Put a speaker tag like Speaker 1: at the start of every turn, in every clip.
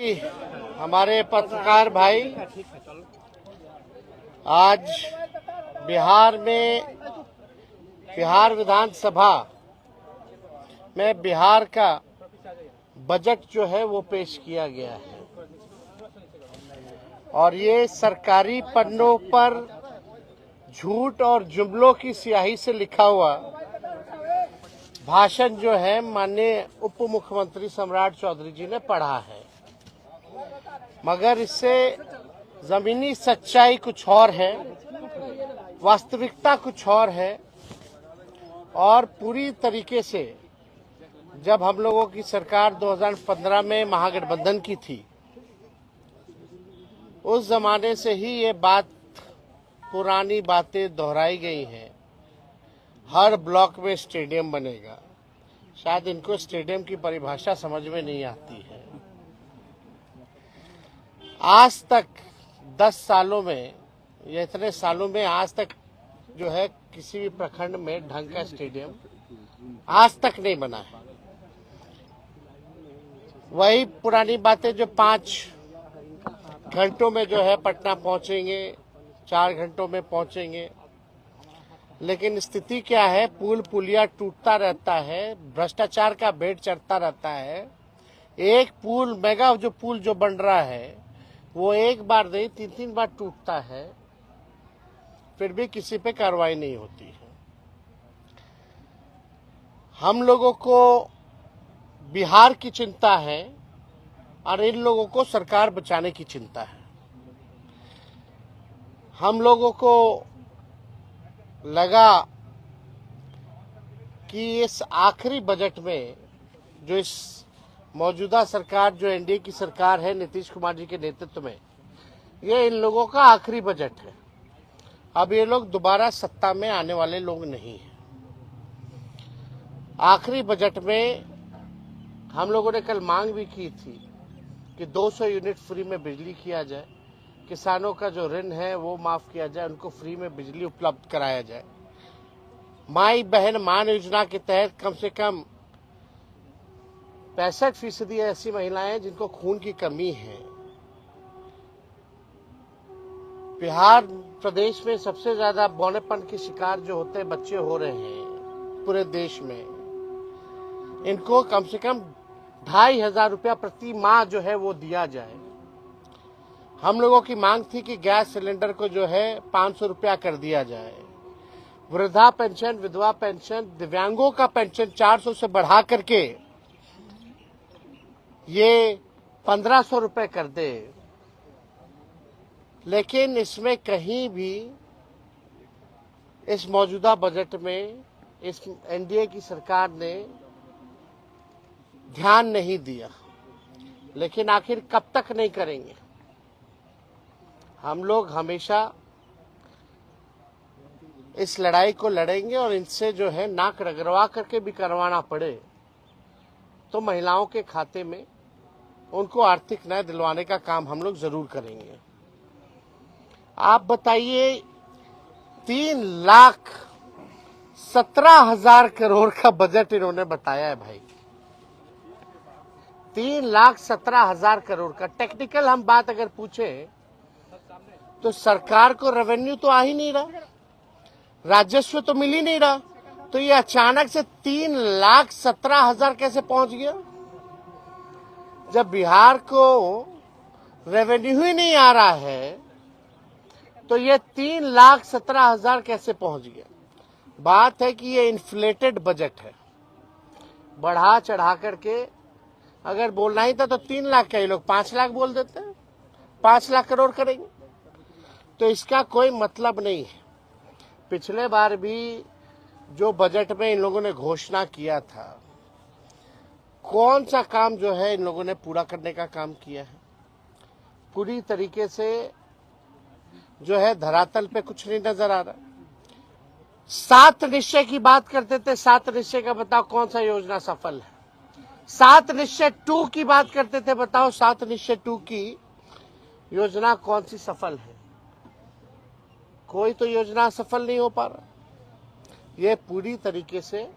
Speaker 1: कि हमारे पत्रकार भाई आज बिहार विधानसभा में बिहार का बजट जो है वो पेश किया गया है और ये सरकारी पन्नों पर झूठ और जुमलों की स्याही से लिखा हुआ भाषण जो है माननीय उप मुख्यमंत्री सम्राट चौधरी जी ने पढ़ा है, मगर इससे जमीनी सच्चाई कुछ और है, वास्तविकता कुछ और है। और पूरी तरीके से जब हम लोगों की सरकार 2015 में महागठबंधन की थी, उस जमाने से ही ये बात पुरानी बातें दोहराई गई हैं। हर ब्लॉक में स्टेडियम बनेगा। शायद इनको स्टेडियम की परिभाषा समझ में नहीं आती है। आज तक 10 सालों में या इतने सालों में आज तक जो है किसी भी प्रखंड में ढंग का स्टेडियम आज तक नहीं बना है। वही पुरानी बातें जो 5 घंटों में जो है पटना पहुंचेंगे, 4 घंटों में पहुंचेंगे, लेकिन स्थिति क्या है, पुल पुलिया टूटता रहता है, भ्रष्टाचार का भेंट चढ़ता रहता है। एक पुल मेगा जो पुल जो बन रहा है वो एक बार नहीं 3-3 बार टूटता है, फिर भी किसी पे कार्रवाई नहीं होती है। हम लोगों को बिहार की चिंता है और इन लोगों को सरकार बचाने की चिंता है। हम लोगों को लगा कि इस आखिरी बजट में जो इस मौजूदा सरकार जो एनडीए की सरकार है नीतीश कुमार जी के नेतृत्व में, ये इन लोगों का आखिरी बजट है। अब ये लोग दोबारा सत्ता में आने वाले लोग नहीं हैं। आखिरी बजट में हम लोगों ने कल मांग भी की थी कि 200 यूनिट फ्री में बिजली किया जाए, किसानों का जो ऋण है वो माफ किया जाए, उनको फ्री में बिजली उपलब्ध कराया जाए। माई बहन मान योजना के तहत कम से कम 65% ऐसी महिलाएं जिनको खून की कमी है। बिहार प्रदेश में सबसे ज्यादा बौनेपन के शिकार जो होते हैं बच्चे हो रहे हैं पूरे देश में। इनको कम से कम 2,500 रुपया प्रति माह जो है वो दिया जाए। हम लोगों की मांग थी कि गैस सिलेंडर को जो है 500 रुपया कर दिया जाए। वृद्धा पेंशन, विधवा पेंशन, दिव्यांगों का पेंशन 400 से बढ़ा करके ये 1500 रुपए कर दे। लेकिन इसमें कहीं भी इस मौजूदा बजट में इस एनडीए की सरकार ने ध्यान नहीं दिया। लेकिन आखिर कब तक नहीं करेंगे? हम लोग हमेशा इस लड़ाई को लड़ेंगे और इनसे जो है नाक रगड़वा करके भी करवाना पड़े तो महिलाओं के खाते में उनको आर्थिक न्याय दिलवाने का काम हम लोग जरूर करेंगे। आप बताइए, 3,17,000 करोड़ का बजट इन्होंने बताया है भाई। 3,17,000 करोड़ का। टेक्निकल हम बात अगर पूछे तो सरकार को रेवेन्यू तो आ ही नहीं रहा, राजस्व तो मिल ही नहीं रहा, तो ये अचानक से 3,17,000 कैसे पहुंच गया? जब बिहार को रेवेन्यू ही नहीं आ रहा है तो ये 3,17,000 कैसे पहुंच गया? बात है कि ये इन्फ्लेटेड बजट है। बढ़ा चढ़ा करके अगर बोलना ही था तो 3 लाख का, ये लोग 5 लाख बोल देते हैं, 5 लाख करोड़ करेंगे, तो इसका कोई मतलब नहीं है। पिछले बार भी जो बजट में इन लोगों ने घोषणा किया था, कौन सा काम जो है इन लोगों ने पूरा करने का काम किया है? पूरी तरीके से जो है धरातल पे कुछ नहीं नजर आ रहा। 7 निश्चय की बात करते थे, 7 निश्चय का बताओ कौन सा योजना सफल है? 7 निश्चय 2 की बात करते थे, बताओ 7 निश्चय 2 की योजना कौन सी सफल है? कोई तो योजना सफल नहीं हो पा रहा। ये पूरी तरीके से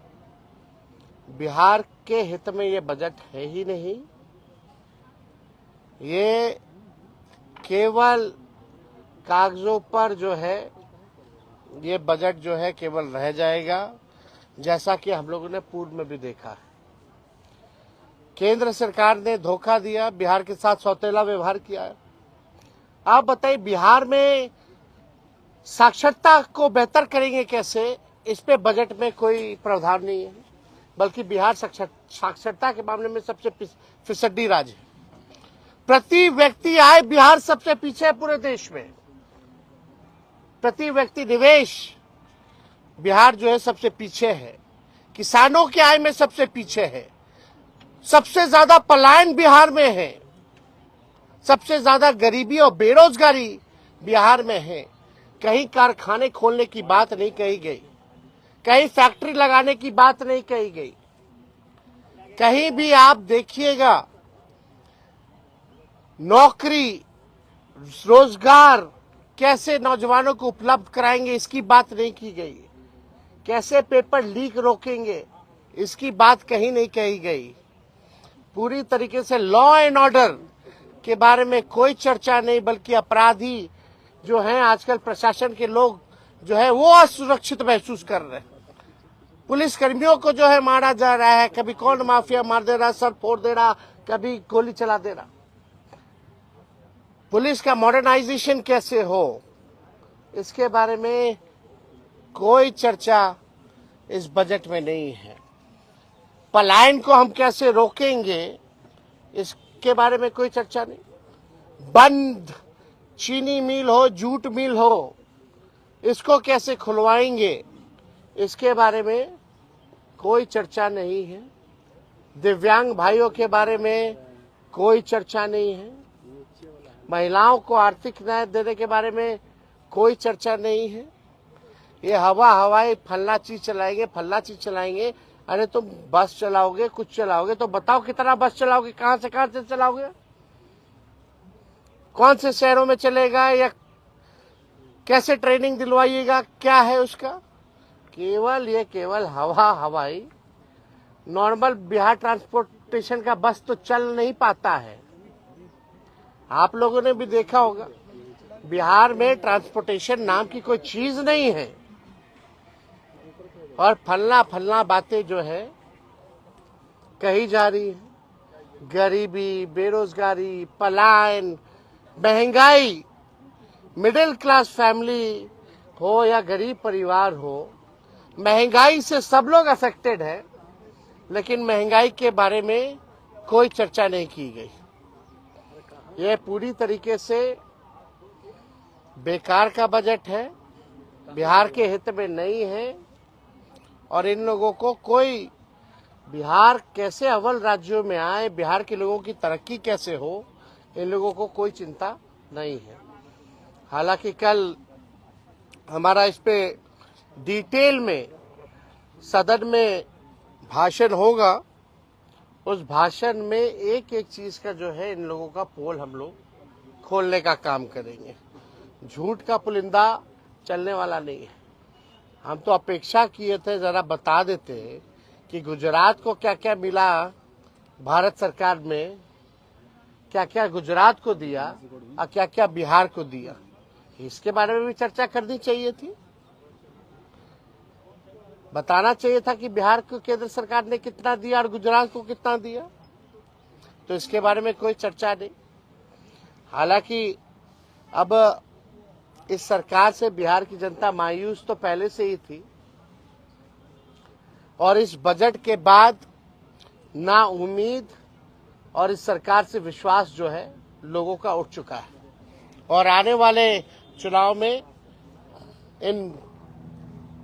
Speaker 1: बिहार के हित में ये बजट है ही नहीं। ये केवल कागजों पर जो है ये बजट जो है केवल रह जाएगा, जैसा कि हम लोगों ने पूर्व में भी देखा है। केंद्र सरकार ने धोखा दिया, बिहार के साथ सौतेला व्यवहार किया है। आप बताइए, बिहार में साक्षरता को बेहतर करेंगे कैसे, इस पे बजट में कोई प्रावधान नहीं है, बल्कि बिहार साक्षरता के मामले में सबसे फिसड्डी राज्य है। प्रति व्यक्ति आय बिहार सबसे पीछे है पूरे देश में। प्रति व्यक्ति निवेश बिहार जो है सबसे पीछे है। किसानों की आय में सबसे पीछे है। सबसे ज्यादा पलायन बिहार में है। सबसे ज्यादा गरीबी और बेरोजगारी बिहार में है। कहीं कारखाने खोलने की बात नहीं कही गई, कहीं फैक्ट्री लगाने की बात नहीं कही गई। कहीं भी आप देखिएगा नौकरी, रोजगार कैसे नौजवानों को उपलब्ध कराएंगे, इसकी बात नहीं की गई। कैसे पेपर लीक रोकेंगे, इसकी बात कहीं नहीं कही गई। पूरी तरीके से लॉ एंड ऑर्डर के बारे में कोई चर्चा नहीं, बल्कि अपराधी जो हैं आजकल प्रशासन के लोग जो है वो असुरक्षित महसूस कर रहे हैं। पुलिस कर्मियों को जो है मारा जा रहा है, कभी कौन माफिया मार दे रहा, सर फोड़ दे रहा, कभी गोली चला दे रहा। पुलिस का मॉडर्नाइजेशन कैसे हो, इसके बारे में कोई चर्चा इस बजट में नहीं है। पलायन को हम कैसे रोकेंगे, इसके बारे में कोई चर्चा नहीं। बंद चीनी मिल हो, जूट मिल हो, इसको कैसे खुलवाएंगे, इसके बारे में कोई चर्चा नहीं है। दिव्यांग भाइयों के बारे में कोई चर्चा नहीं है। महिलाओं को आर्थिक न्याय देने के बारे में कोई चर्चा नहीं है। ये हवाई फल्ला चीज चलाएंगे, फल्ला चीज चलाएंगे। अरे तुम बस चलाओगे, कुछ चलाओगे तो बताओ कितना बस चलाओगे, कहां से चलाओगे, कौन से शहरों में चलेगा, या कैसे ट्रेनिंग दिलवाइएगा, क्या है उसका। केवल हवाई नॉर्मल बिहार ट्रांसपोर्टेशन का बस तो चल नहीं पाता है। आप लोगों ने भी देखा होगा, बिहार में ट्रांसपोर्टेशन नाम की कोई चीज नहीं है। और फलना बातें जो है कही जा रही है। गरीबी, बेरोजगारी, पलायन, महंगाई, मिडिल क्लास फैमिली हो या गरीब परिवार हो, महंगाई से सब लोग अफेक्टेड है, लेकिन महंगाई के बारे में कोई चर्चा नहीं की गई। यह पूरी तरीके से बेकार का बजट है, बिहार के हित में नहीं है। और इन लोगों को कोई बिहार कैसे अव्वल राज्यों में आए, बिहार के लोगों की तरक्की कैसे हो, इन लोगों को कोई चिंता नहीं है। हालांकि कल हमारा इस पे डिटेल में सदन में भाषण होगा। उस भाषण में एक एक चीज का जो है इन लोगों का पोल हम लोग खोलने का काम करेंगे। झूठ का पुलिंदा चलने वाला नहीं है। हम तो अपेक्षा किए थे जरा बता देते कि गुजरात को क्या क्या मिला, भारत सरकार में क्या क्या गुजरात को दिया और क्या क्या बिहार को दिया, इसके बारे में भी चर्चा करनी चाहिए थी। बताना चाहिए था कि बिहार को केंद्र सरकार ने कितना दिया और गुजरात को कितना दिया। तो इसके बारे में कोई चर्चा नहीं। हालांकि अब इस सरकार से बिहार की जनता मायूस तो पहले से ही थी, और इस बजट के बाद ना उम्मीद और इस सरकार से विश्वास जो है लोगों का उठ चुका है। और आने वाले चुनाव में इन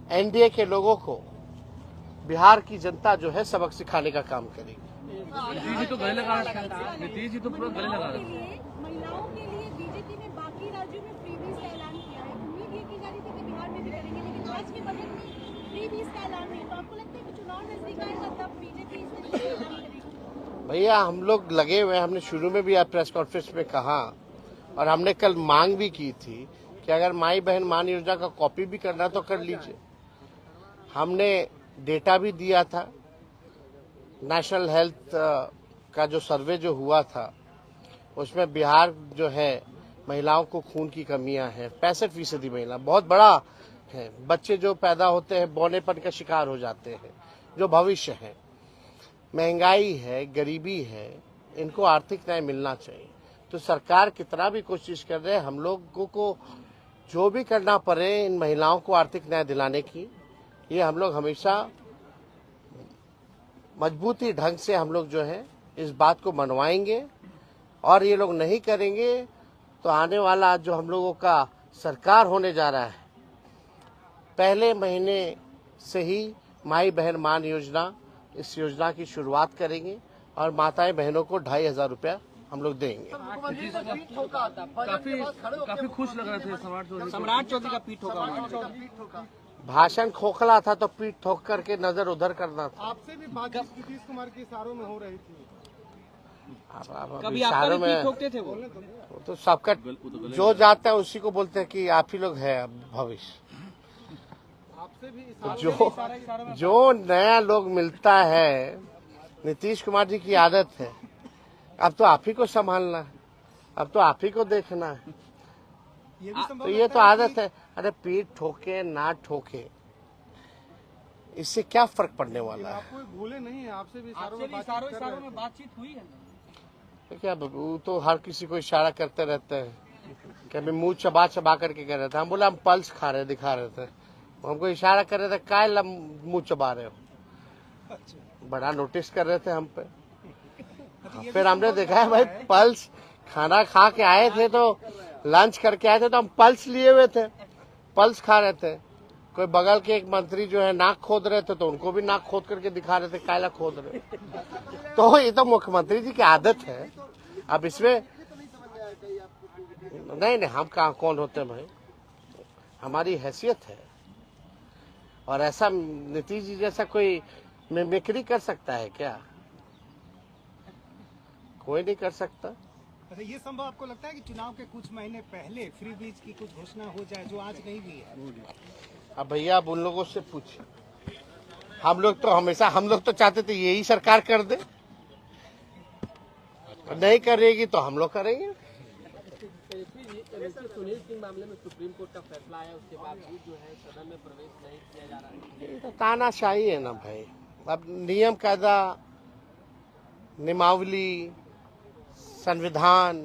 Speaker 1: एनडीए के लोगों को बिहार की जनता जो है सबक सिखाने का काम करेगी।
Speaker 2: नीतीश जी तो गले लगा रहे हैं, नीतीश जी तो पूरा गले लगा रहे हैं।
Speaker 3: महिलाओं के लिए बीजेपी ने बाकी राज्यों में फ्रीबीज का ऐलान किया है। उम्मीद ये की जा रही थी कि बिहार में भी करेंगे, लेकिन आज के बजट में फ्रीबीज का ऐलान नहीं। तो आपको लगता है कि चुनाव नजदीक आएगा तब बीजेपी इसमें ऐलान करेगी?
Speaker 1: भैया हम लोग लगे हुए, हमने शुरू में भी आज प्रेस कॉन्फ्रेंस में कहा और हमने कल मांग भी की थी कि अगर माई बहन मान योजना का कॉपी भी करना तो कर लीजिए। हमने डेटा भी दिया था, नेशनल हेल्थ का जो सर्वे जो हुआ था उसमें बिहार जो है महिलाओं को खून की कमियां हैं। 65% महिला बहुत बड़ा है। बच्चे जो पैदा होते हैं बौनेपन का शिकार हो जाते हैं, जो भविष्य है। महंगाई है, गरीबी है, इनको आर्थिक न्याय मिलना चाहिए। तो सरकार कितना भी कोशिश कर रहे हैं, हम लोगों को जो भी करना पड़े इन महिलाओं को आर्थिक न्याय दिलाने की, ये हम लोग हमेशा मजबूती ढंग से हम लोग जो है इस बात को मनवाएंगे। और ये लोग नहीं करेंगे तो आने वाला जो हम लोगों का सरकार होने जा रहा है, पहले महीने से ही माई बहन मान योजना, इस योजना की शुरुआत करेंगे और माताएं बहनों को 2,500 रुपया हम लोग देंगे।
Speaker 2: काफी खुश लग रहे थे
Speaker 4: सम्राट चौधरी का पीठ होगा।
Speaker 1: भाषण खोखला था तो पीठ ठोक करके नजर उधर करना था।
Speaker 5: आपसे भी बातचीत नीतीश कुमार के इशारों में हो रही थी।
Speaker 4: कभी आपका भी पीठ ठोकते थे वो
Speaker 1: तो सबका जो जाता है उसी को बोलते हैं कि आप ही लोग है भविष्य।
Speaker 5: आपसे भी
Speaker 1: तो जो नया लोग मिलता है, नीतीश कुमार जी की आदत है, अब तो आप ही को संभालना है, अब तो आप ही को देखना है।
Speaker 5: ये भी संभव
Speaker 1: तो ये तो आदत है। अरे पीठ ठोके ना ठोके, इससे क्या फर्क पड़ने वाला है?
Speaker 5: आपको भूले नहीं है, आपसे भी इशारों में
Speaker 4: बातचीत हुई है।
Speaker 1: क्या वो तो हर किसी को इशारा करते रहते हैं। कभी मुंह चबा चबा करके कह रहे थे, हम बोले हम पल्स खा रहे दिखा रहे थे, हमको इशारा कर रहे थे काय मुंह चबा रहे हो। बड़ा नोटिस कर रहे थे हम पे। फिर हमने देखा है भाई पल्स, खाना खा के आए थे तो लंच करके आए थे तो हम पल्स लिए हुए थे, पल्स खा रहे थे। कोई बगल के एक मंत्री जो है नाक खोद रहे थे तो उनको भी नाक खोद करके दिखा रहे थे कायला खोद रहे। तो ये तो मुख्यमंत्री जी की आदत है। अब इसमें नहीं हम कहाँ कौन होते हैं भाई, हमारी हैसियत है। और ऐसा नीतीश जी जैसा कोई मिमिक्री कर सकता है क्या? कोई नहीं कर सकता।
Speaker 5: अच्छा, ये संभव आपको लगता है कि चुनाव के कुछ महीने पहले फ्री बीज की कुछ घोषणा हो जाए जो आज नहीं हुई है?
Speaker 1: अब भैया आप उन लोगों से पूछिए। हम लोग तो चाहते थे यही सरकार कर दे, नहीं करेगी तो हम लोग करेंगे।
Speaker 4: सुनील सिंह मामले में सुप्रीम कोर्ट का फैसला आया, उसके बाद भी जो है सदन में प्रवेश नहीं किया जा रहा है।
Speaker 1: ये तो तानाशाही है ना भाई। अब नियम कायदा, नियमावली, संविधान,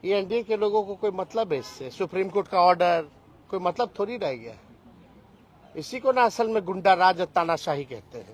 Speaker 1: ये एनडीए के लोगों को कोई मतलब है इससे? सुप्रीम कोर्ट का ऑर्डर कोई मतलब थोड़ी रह गया। इसी को ना असल में गुंडा राज और तानाशाही कहते हैं।